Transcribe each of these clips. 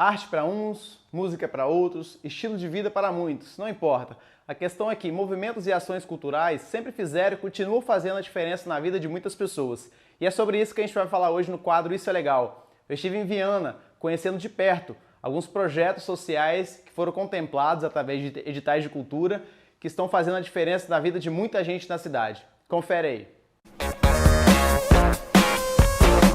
Arte para uns, música para outros, estilo de vida para muitos, não importa. A questão é que movimentos e ações culturais sempre fizeram e continuam fazendo a diferença na vida de muitas pessoas. E é sobre isso que a gente vai falar hoje no quadro Isso é Legal. Eu estive em Viana, conhecendo de perto alguns projetos sociais que foram contemplados através de editais de cultura que estão fazendo a diferença na vida de muita gente na cidade. Confere aí.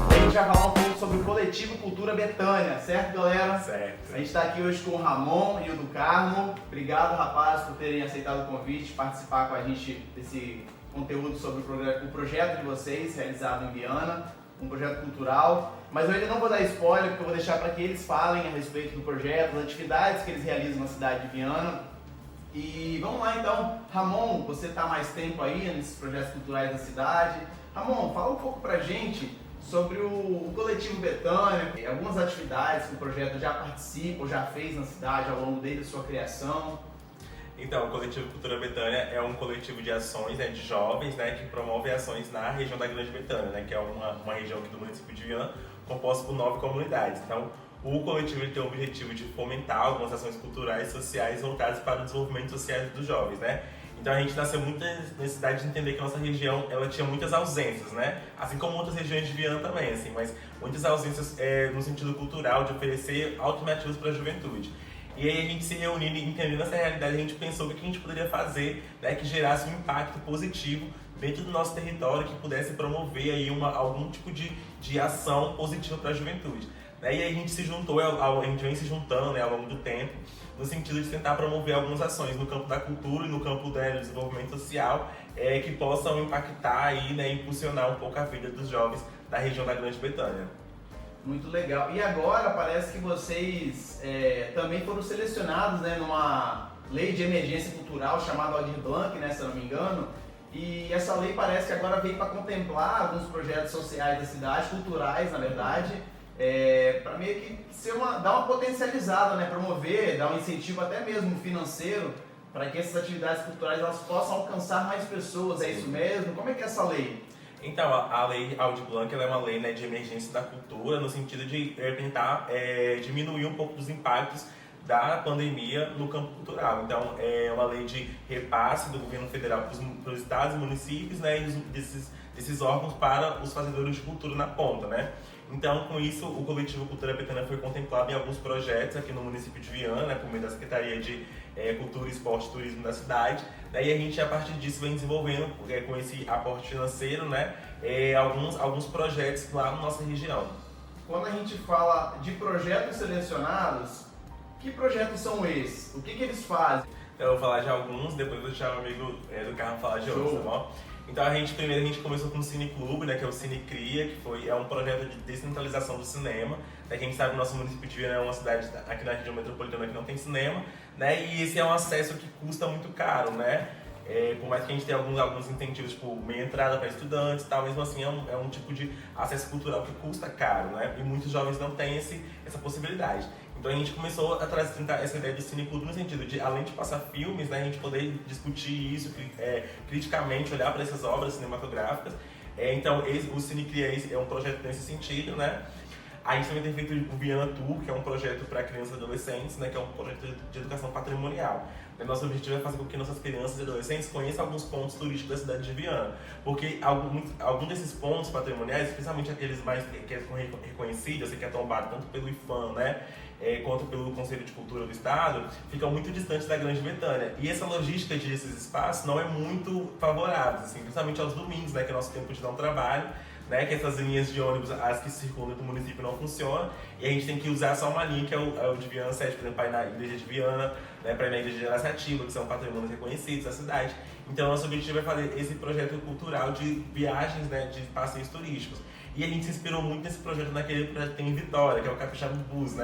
A gente vai falar um pouco sobre o Coletivo Cultura Betânia, certo, galera? Certo. A gente está aqui hoje com o Ramon e o do Carmo. Obrigado, rapazes, por terem aceitado o convite, participar com a gente desse conteúdo sobre o projeto de vocês, realizado em Viana, um projeto cultural. Mas eu ainda não vou dar spoiler, porque eu vou deixar para que eles falem a respeito do projeto, das atividades que eles realizam na cidade de Viana. E vamos lá então, Ramon, você está há mais tempo aí nesses projetos culturais da cidade. Ramon, fala um pouco pra gente sobre o Coletivo Betânia, algumas atividades que o projeto já participa ou já fez na cidade ao longo desde a sua criação. Então, o Coletivo Cultura Betânia é um coletivo de ações, de jovens, que promove ações na região da Grande Betânia, que é uma região aqui do município de Viana, composta por 9 comunidades. Então, o coletivo tem o objetivo de fomentar algumas ações culturais e sociais voltadas para o desenvolvimento social dos jovens, Então a gente nasceu muita necessidade de entender que a nossa região ela tinha muitas ausências, Assim como outras regiões de Viana também, mas muitas ausências no sentido cultural, de oferecer alternativas para a juventude. E aí a gente se reunindo e entendendo essa realidade, a gente pensou o que a gente poderia fazer, que gerasse um impacto positivo dentro do nosso território, que pudesse promover aí algum tipo de ação positiva para a juventude. E aí a gente se juntou, a gente vem se juntando ao longo do tempo, no sentido de tentar promover algumas ações no campo da cultura e no campo do desenvolvimento social que possam impactar e impulsionar um pouco a vida dos jovens da região da Grande Betânia. Muito legal. E agora parece que vocês também foram selecionados numa lei de emergência cultural chamada Aldir Blanc, se eu não me engano. E essa lei parece que agora veio para contemplar alguns projetos sociais da cidade, culturais na verdade, para meio que dar uma potencializada, promover, dar um incentivo até mesmo financeiro para que essas atividades culturais elas possam alcançar mais pessoas. É isso mesmo? Como é que é essa lei? Então, a Lei Aldir Blanc ela é uma lei de emergência da cultura, no sentido de tentar diminuir um pouco dos impactos da pandemia no campo cultural. Então, é uma lei de repasse do governo federal para os estados e municípios, e desses órgãos para os fazedores de cultura na ponta, Então, com isso, o Coletivo Cultura Betânia foi contemplado em alguns projetos aqui no município de Viana, por meio da Secretaria de Cultura, Esporte e Turismo da cidade. Daí a gente, a partir disso, vem desenvolvendo, com esse aporte financeiro, alguns projetos lá na nossa região. Quando a gente fala de projetos selecionados, que projetos são esses? O que eles fazem? Então, eu vou falar de alguns, depois vou deixar o amigo do Carmo falar de outros, tá bom? Então, primeiro a gente começou com o Cine Clube, que é o Cine Cria, que é um projeto de descentralização do cinema. Que a gente sabe que o nosso município de Viana é uma cidade aqui na região metropolitana que não tem cinema, e esse é um acesso que custa muito caro, por mais que a gente tenha alguns incentivos, tipo meia entrada para estudantes e tal, mesmo assim é um tipo de acesso cultural que custa caro, E muitos jovens não têm essa possibilidade. Então a gente começou a trazer essa ideia do Cine Clube no sentido de, além de passar filmes, a gente poder discutir isso criticamente, olhar para essas obras cinematográficas. Então o Cine Cria é um projeto nesse sentido, A gente também tem feito o Viana Tour, que é um projeto para crianças e adolescentes, que é um projeto de educação patrimonial. Nosso objetivo é fazer com que nossas crianças e adolescentes conheçam alguns pontos turísticos da cidade de Viana, porque alguns desses pontos patrimoniais, especialmente aqueles mais que são reconhecidos, que é tombado tanto pelo IFAM, quanto pelo Conselho de Cultura do Estado, ficam muito distantes da Grande Betânia. E essa logística desses espaços não é muito favorável, principalmente aos domingos, que é nosso tempo de dar um trabalho, que essas linhas de ônibus, as que circulam do município, não funcionam, e a gente tem que usar só uma linha, que é o de Viana 7, por exemplo, para ir na igreja de Viana, para ir na igreja de Araçatiba, que são patrimônios reconhecidos da cidade. Então, nosso objetivo é fazer esse projeto cultural de viagens, de passeios turísticos. E a gente se inspirou muito nesse projeto naquele projeto que tem em Vitória, que é o Capixaba Bus,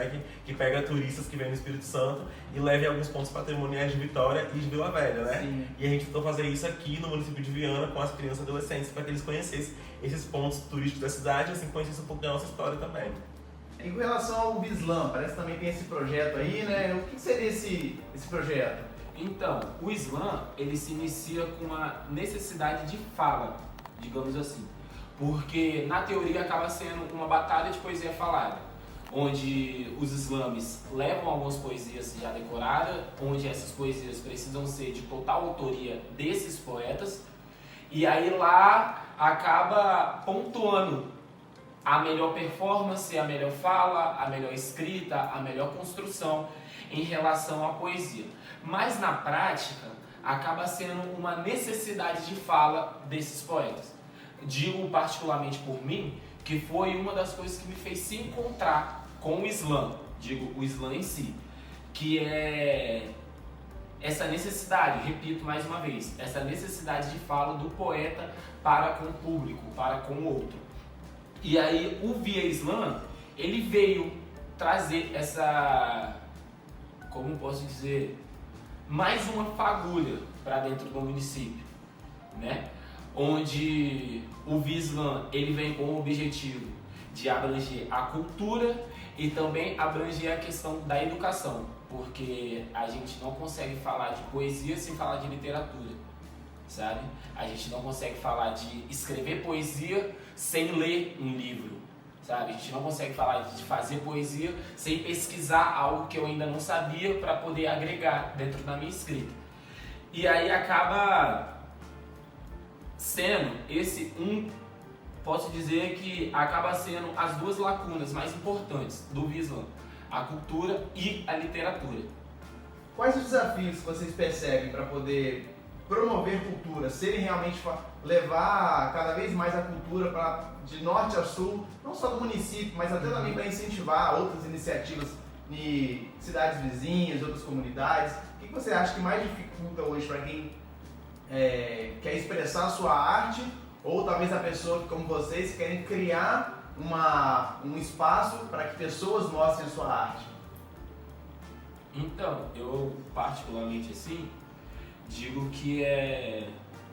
que pega turistas que vêm no Espírito Santo e leva em alguns pontos patrimoniais de Vitória e de Vila Velha, Sim. E a gente tentou fazer isso aqui no município de Viana com as crianças e adolescentes, para que eles conhecessem esses pontos turísticos da cidade e assim conhecessem um pouco da nossa história também. E com relação ao Vislam, parece que também tem esse projeto aí, O que seria esse projeto? Então, o Slam, ele se inicia com uma necessidade de fala, digamos assim. Porque, na teoria, acaba sendo uma batalha de poesia falada. onde os slames levam algumas poesias já decoradas, onde essas poesias precisam ser de total autoria desses poetas, e aí lá acaba pontuando a melhor performance, a melhor fala, a melhor escrita, a melhor construção em relação à poesia. Mas na prática, acaba sendo uma necessidade de fala desses poetas. Digo particularmente por mim, que foi uma das coisas que me fez se encontrar com o Islã, digo o Islã em si, que é essa necessidade, repito mais uma vez, essa necessidade de fala do poeta para com o público, para com o outro. E aí o Via Islã, ele veio trazer essa, como posso dizer, mais uma fagulha para dentro do município, né? Onde o Via Islã, ele vem com o objetivo de abranger a cultura e também abranger a questão da educação, porque a gente não consegue falar de poesia sem falar de literatura, sabe? A gente não consegue falar de escrever poesia sem ler um livro, sabe? A gente não consegue falar de fazer poesia sem pesquisar algo que eu ainda não sabia para poder agregar dentro da minha escrita. E aí acaba sendo posso dizer que acaba sendo as duas lacunas mais importantes do Via Islã, a cultura e a literatura. Quais os desafios que vocês percebem para poder promover cultura, serem realmente levar cada vez mais a cultura de norte a sul, não só do município, mas até também para incentivar outras iniciativas em cidades vizinhas, outras comunidades? O que você acha que mais dificulta hoje para quem quer expressar a sua arte, ou talvez a pessoa como vocês querem criar um espaço para que pessoas mostrem a sua arte? Então, eu particularmente assim, digo que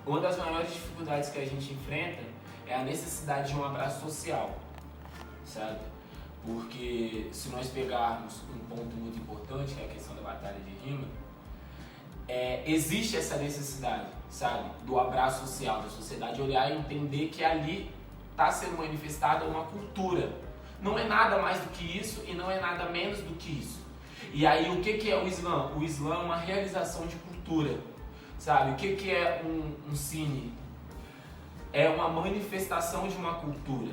uma das maiores dificuldades que a gente enfrenta é a necessidade de um abraço social, sabe? Porque se nós pegarmos um ponto muito importante, que é a questão da batalha de rima, existe essa necessidade, sabe? Do abraço social, da sociedade olhar e entender que ali está sendo manifestada uma cultura. Não é nada mais do que isso e não é nada menos do que isso. E aí o que é o Islã? O Islã é uma realização de cultura, sabe? O que é um cine? É uma manifestação de uma cultura.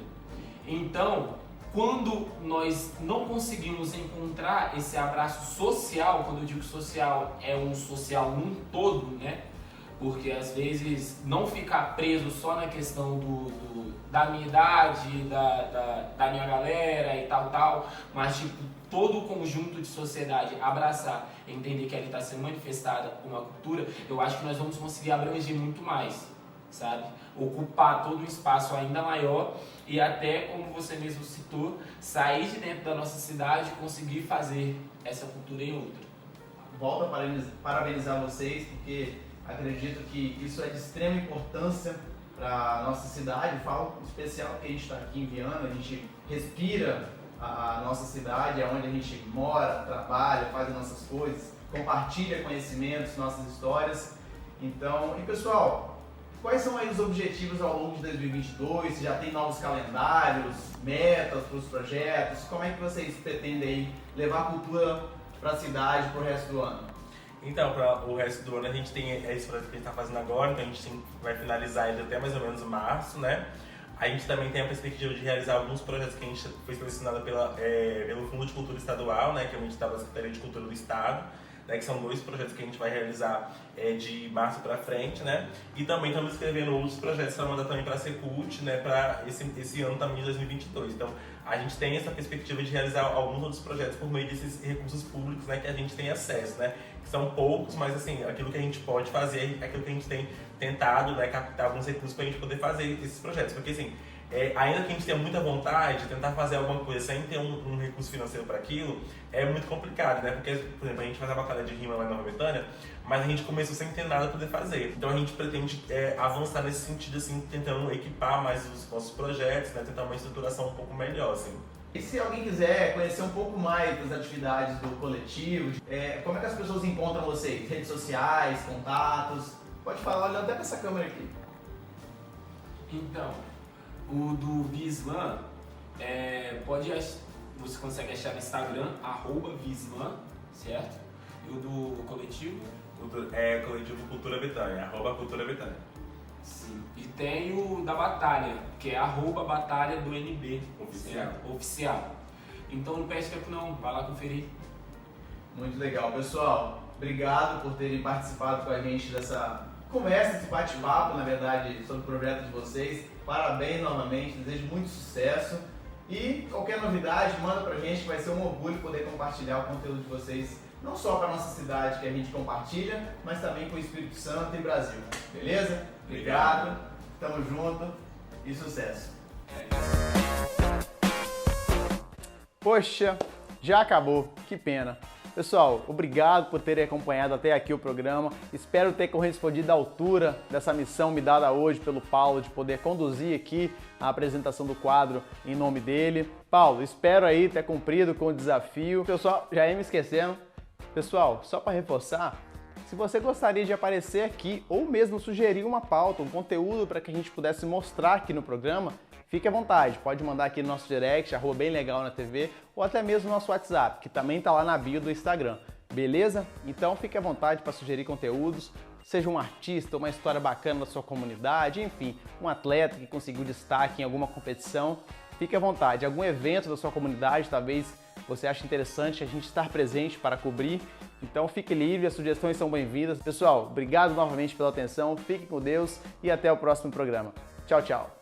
Então, quando nós não conseguimos encontrar esse abraço social, quando eu digo social, é um social num todo, né? Porque às vezes não ficar preso só na questão da minha idade, da minha galera e tal, mas tipo, todo o conjunto de sociedade abraçar, entender que ali está sendo manifestada uma cultura, eu acho que nós vamos conseguir abranger muito mais, sabe? Ocupar todo um espaço ainda maior e até, como você mesmo citou, sair de dentro da nossa cidade e conseguir fazer essa cultura em outra. Volto a parabenizar vocês, porque acredito que isso é de extrema importância para a nossa cidade. Falo em especial porque a gente está aqui em Viana, a gente respira a nossa cidade, é onde a gente mora, trabalha, faz as nossas coisas, compartilha conhecimentos, nossas histórias. Então, e pessoal, quais são aí os objetivos ao longo de 2022? Se já tem novos calendários, metas para os projetos? Como é que vocês pretendem aí levar a cultura para a cidade para o resto do ano? Então, para o resto do ano a gente tem esse projeto que a gente está fazendo agora, então a gente vai finalizar ele até mais ou menos março, né? A gente também tem a perspectiva de realizar alguns projetos que a gente foi selecionado pelo Fundo de Cultura Estadual, né, que é o edital da Secretaria de Cultura do Estado, né, que são 2 projetos que a gente vai realizar de março para frente, né? E também estamos escrevendo outros projetos para mandar também para a Secult, né, para esse ano também de 2022. Então, a gente tem essa perspectiva de realizar alguns outros projetos por meio desses recursos públicos, né, que a gente tem acesso, né? Que são poucos, mas assim, aquilo que a gente pode fazer é aquilo que a gente tem tentado, né, captar alguns recursos para a gente poder fazer esses projetos. Porque assim, ainda que a gente tenha muita vontade de tentar fazer alguma coisa sem ter um recurso financeiro para aquilo, é muito complicado, né? Porque, por exemplo, a gente faz a batalha de rima lá em Nova Betânia, mas a gente começou sem ter nada para poder fazer. Então a gente pretende avançar nesse sentido, assim, tentando equipar mais os nossos projetos, né? Tentar uma estruturação um pouco melhor, assim. E se alguém quiser conhecer um pouco mais das atividades do coletivo, como é que as pessoas encontram vocês? Redes sociais, contatos? Pode falar olhando até para essa câmera aqui. Então, o do Via Islã você consegue achar no Instagram, @Visman, certo? E o do coletivo? Coletivo Cultura Betânia, @Cultura Betânia. Sim. E tem o da Batalha, que é @Batalha do NB. Oficial. Oficial. Então não perde tempo não, vai lá conferir. Muito legal, pessoal. Obrigado por terem participado com a gente dessa conversa, esse bate-papo, na verdade, sobre o projeto de vocês. Parabéns novamente, desejo muito sucesso. E qualquer novidade, manda pra gente, que vai ser um orgulho poder compartilhar o conteúdo de vocês, não só para nossa cidade que a gente compartilha, mas também com o Espírito Santo e Brasil. Beleza? Obrigado, tamo junto e sucesso. Poxa, já acabou, que pena. Pessoal, obrigado por terem acompanhado até aqui o programa. Espero ter correspondido à altura dessa missão me dada hoje pelo Paulo, de poder conduzir aqui a apresentação do quadro em nome dele. Paulo, espero aí ter cumprido com o desafio. Pessoal, já ia me esquecendo. Pessoal, só para reforçar, se você gostaria de aparecer aqui ou mesmo sugerir uma pauta, um conteúdo para que a gente pudesse mostrar aqui no programa, fique à vontade, pode mandar aqui no nosso direct, @BemLegalNaTV, ou até mesmo no nosso WhatsApp, que também está lá na bio do Instagram, beleza? Então fique à vontade para sugerir conteúdos, seja um artista, uma história bacana da sua comunidade, enfim, um atleta que conseguiu destaque em alguma competição, fique à vontade, algum evento da sua comunidade, talvez você ache interessante a gente estar presente para cobrir, então fique livre, as sugestões são bem-vindas. Pessoal, obrigado novamente pela atenção, fiquem com Deus e até o próximo programa. Tchau, tchau!